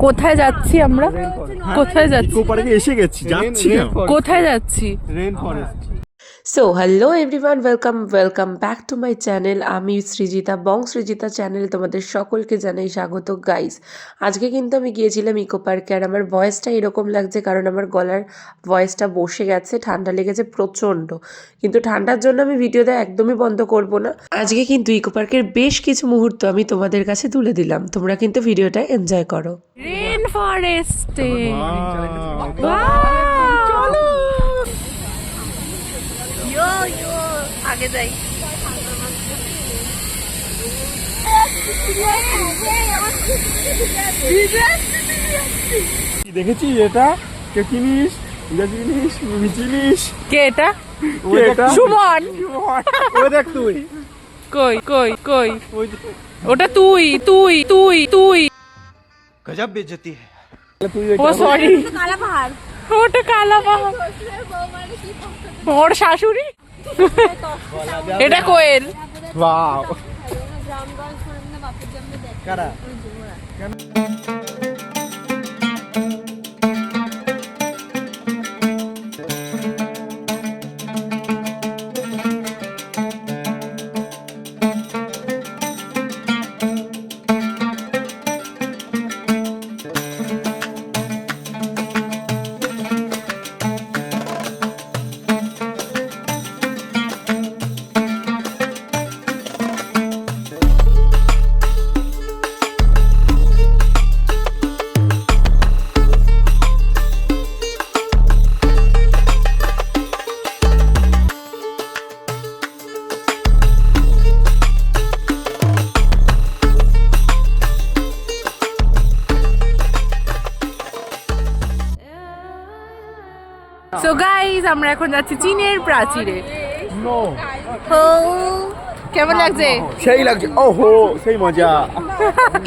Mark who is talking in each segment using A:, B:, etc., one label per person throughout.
A: কোথায় যাচ্ছি আমরা? কোথায় যাচ্ছি?
B: ইকো পার্কে এসে গেছি, যাচ্ছি না।
A: কোথায় যাচ্ছি?
B: Rain forest.
C: So hello everyone, welcome back to my channel. আমি সৃজিতা বং সৃজিতা চ্যানেলে তোমাদের সকলকে জানাই স্বাগত গাইস। আজকে কিন্তু আমি গিয়েছিলাম ইকো পার্কে, আর আমার ভয়েসটা এরকম লাগছে কারণ আমার গলার ভয়েসটা বসে গেছে, ঠান্ডা লেগেছে প্রচণ্ড। কিন্তু ঠান্ডার জন্য আমি ভিডিওটা একদমই বন্ধ করব না। আজকে কিন্তু ইকো পার্কের বেশ কিছু মুহূর্ত আমি তোমাদের কাছে তুলে দিলাম, তোমরা কিন্তু ভিডিওটা এনজয় করো।
A: রেন ফরেস্টে আগে যাই।
B: দেখেছিস এটা? কে চিনিস? চিনিস? চিনিস?
A: কে এটা?
B: এটা
A: সুমন।
B: ওই দেখ তুই।
A: কই কই কই? ওটা তুই তুই তুই তুই
B: গজব বেজতি है।
A: ও সরি, কালা পাহাড়। ওটা কালা পাহাড়। ওর শাশুড়ি। এটা কোয়েল।
B: ওয়াও। কারা?
A: সো গাইস, আমরা এখন যাচ্ছি চীনের প্রাচীরে।
B: নো।
A: কেমন লাগছে?
B: সেই লাগছে। ওহো, সেই মজা।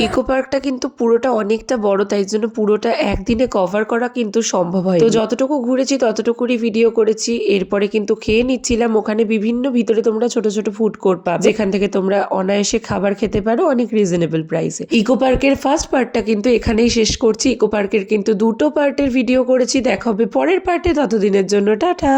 C: ইকো পার্কটা কিন্তু পুরোটা অনেকটা বড়, তাই জন্য পুরোটা একদিনে কভার করা কিন্তু সম্ভব হয়। তো যতটুকু ঘুরেছি ততটুকুরই ভিডিও করেছি। এরপরে কিন্তু খেয়ে নিচ্ছিলাম। ওখানে বিভিন্ন ভিতরে তোমরা ছোট ছোট ফুড কোর্ট পাবে, যেখান থেকে তোমরা অনায়াসে খাবার খেতে পারো অনেক রিজনেবল প্রাইসে। ইকো পার্কের ফার্স্ট পার্টটা কিন্তু এখানেই শেষ করছি। ইকো পার্কের কিন্তু দুটো পার্টের ভিডিও করেছি। দেখা হবে পরের পার্টে, ততদিনের জন্য টাটা।